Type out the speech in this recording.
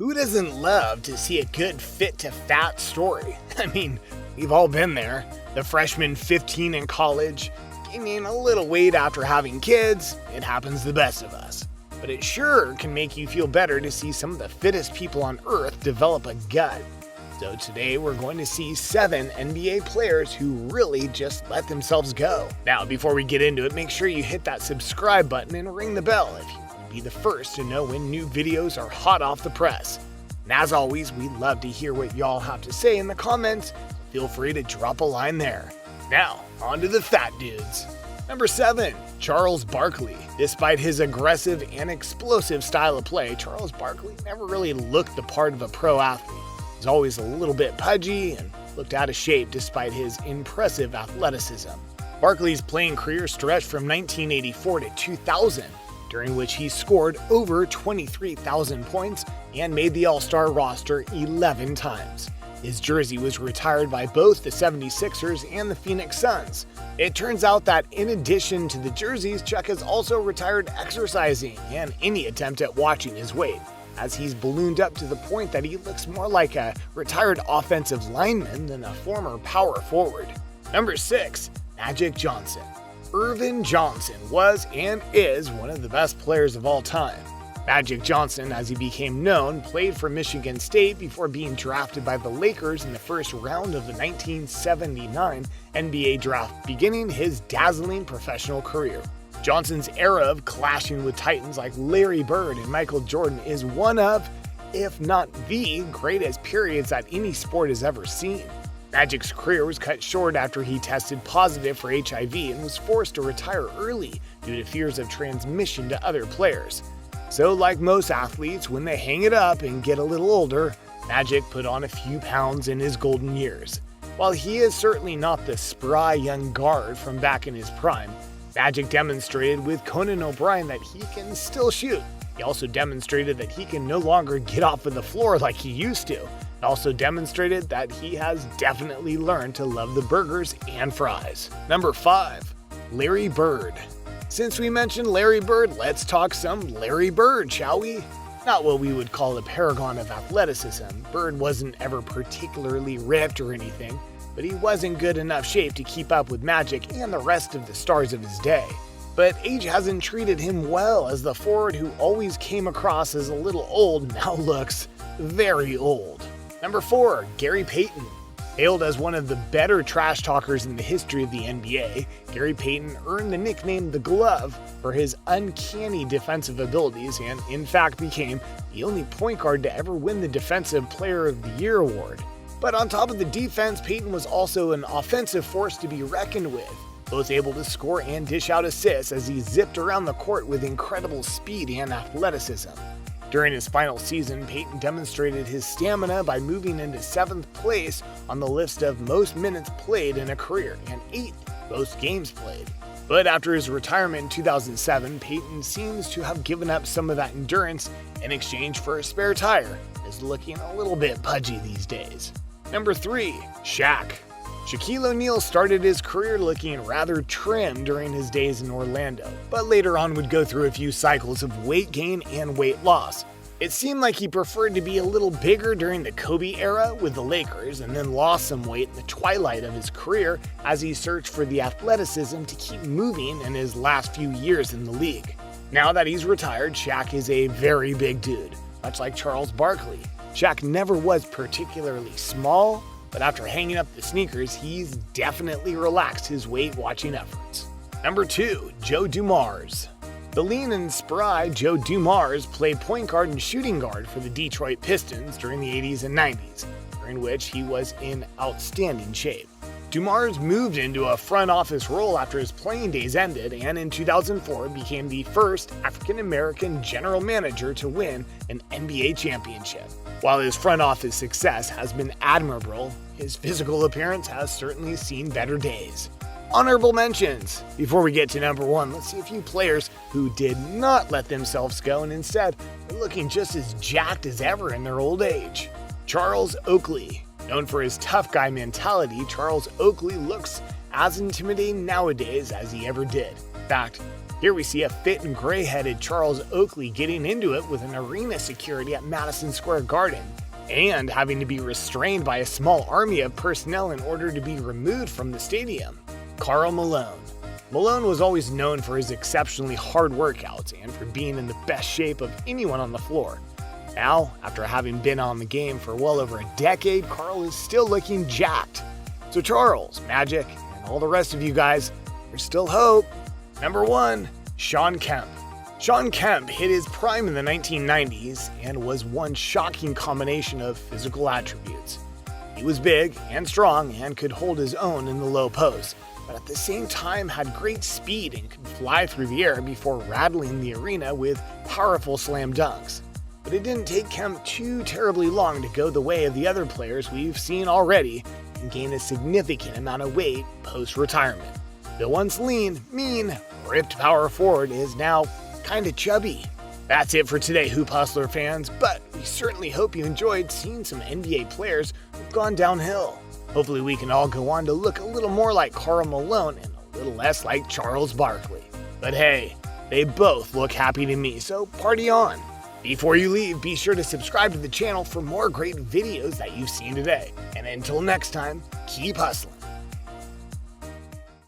Who doesn't love to see a good fit to fat story? I mean, we've all been there. The freshman 15 in college, gaining a little weight after having kids. It happens to the best of us. But it sure can make you feel better to see some of the fittest people on earth develop a gut. So today we're going to see 7 NBA players who really just let themselves go. Now, before we get into it, make sure you hit that subscribe button and ring the bell if you want to be the first to know when new videos are hot off the press. And as always, we love to hear what y'all have to say in the comments. Feel free to drop a line there. Now, on to the fat dudes. Number 7, Charles Barkley. Despite his aggressive and explosive style of play, Charles Barkley never really looked the part of a pro athlete. He's always a little bit pudgy and looked out of shape despite his impressive athleticism. Barkley's playing career stretched from 1984 to 2000, during which he scored over 23,000 points and made the All-Star roster 11 times. His jersey was retired by both the 76ers and the Phoenix Suns. It turns out that in addition to the jerseys, Chuck has also retired exercising and any attempt at watching his weight, as he's ballooned up to the point that he looks more like a retired offensive lineman than a former power forward. Number 6, Magic Johnson. Earvin Johnson was and is one of the best players of all time. Magic Johnson, as he became known, played for Michigan State before being drafted by the Lakers in the first round of the 1979 NBA draft, beginning his dazzling professional career. Johnson's era of clashing with titans like Larry Bird and Michael Jordan is one of, if not the greatest periods that any sport has ever seen. Magic's career was cut short after he tested positive for HIV and was forced to retire early due to fears of transmission to other players. So like most athletes, when they hang it up and get a little older, Magic put on a few pounds in his golden years. While he is certainly not the spry young guard from back in his prime, Magic demonstrated with Conan O'Brien that he can still shoot. He also demonstrated that he can no longer get off of the floor like he used to. He also demonstrated that he has definitely learned to love the burgers and fries. Number 5, Larry Bird. Since we mentioned Larry Bird, let's talk some Larry Bird, shall we? Not what we would call a paragon of athleticism. Bird wasn't ever particularly ripped or anything, but he was in good enough shape to keep up with Magic and the rest of the stars of his day. But age hasn't treated him well, as the forward who always came across as a little old now looks very old. Number 4, Gary Payton. Hailed as one of the better trash talkers in the history of the NBA, Gary Payton earned the nickname The Glove for his uncanny defensive abilities and, in fact, became the only point guard to ever win the Defensive Player of the Year award. But on top of the defense, Payton was also an offensive force to be reckoned with, both able to score and dish out assists as he zipped around the court with incredible speed and athleticism. During his final season, Payton demonstrated his stamina by moving into 7th place on the list of most minutes played in a career and 8th most games played. But after his retirement in 2007, Payton seems to have given up some of that endurance in exchange for a spare tire, and is looking a little bit pudgy these days. Number 3, Shaq. Shaquille O'Neal started his career looking rather trim during his days in Orlando, but later on would go through a few cycles of weight gain and weight loss. It seemed like he preferred to be a little bigger during the Kobe era with the Lakers, and then lost some weight in the twilight of his career as he searched for the athleticism to keep moving in his last few years in the league. Now that he's retired, Shaq is a very big dude, much like Charles Barkley. Shaq never was particularly small, but after hanging up the sneakers, he's definitely relaxed his weight-watching efforts. Number 2, Joe Dumars. The lean and spry Joe Dumars played point guard and shooting guard for the Detroit Pistons during the 80s and 90s, during which he was in outstanding shape. Dumars moved into a front office role after his playing days ended, and in 2004 became the first African-American general manager to win an NBA championship. While his front office success has been admirable, his physical appearance has certainly seen better days. Honorable mentions. Before we get to number 1, let's see a few players who did not let themselves go and instead are looking just as jacked as ever in their old age. Charles Oakley. Known for his tough guy mentality, Charles Oakley looks as intimidating nowadays as he ever did. In fact, Here we see a fit and gray-headed Charles Oakley getting into it with an arena security at Madison Square Garden, and having to be restrained by a small army of personnel in order to be removed from the stadium. Karl Malone. Malone was always known for his exceptionally hard workouts and for being in the best shape of anyone on the floor. Now, after having been on the game for well over a decade, Karl is still looking jacked. So Charles, Magic, and all the rest of you guys, there's still hope. Number 1, Shawn Kemp. Shawn Kemp hit his prime in the 1990s and was one shocking combination of physical attributes. He was big and strong and could hold his own in the low post, but at the same time had great speed and could fly through the air before rattling the arena with powerful slam dunks. But it didn't take Kemp too terribly long to go the way of the other players we've seen already and gain a significant amount of weight post-retirement. The once lean, mean, ripped power forward is now kinda chubby. That's it for today, Hoop Hustler fans, but we certainly hope you enjoyed seeing some NBA players who've gone downhill. Hopefully we can all go on to look a little more like Karl Malone and a little less like Charles Barkley. But hey, they both look happy to me, so party on. Before you leave, be sure to subscribe to the channel for more great videos that you've seen today. And until next time, keep hustling.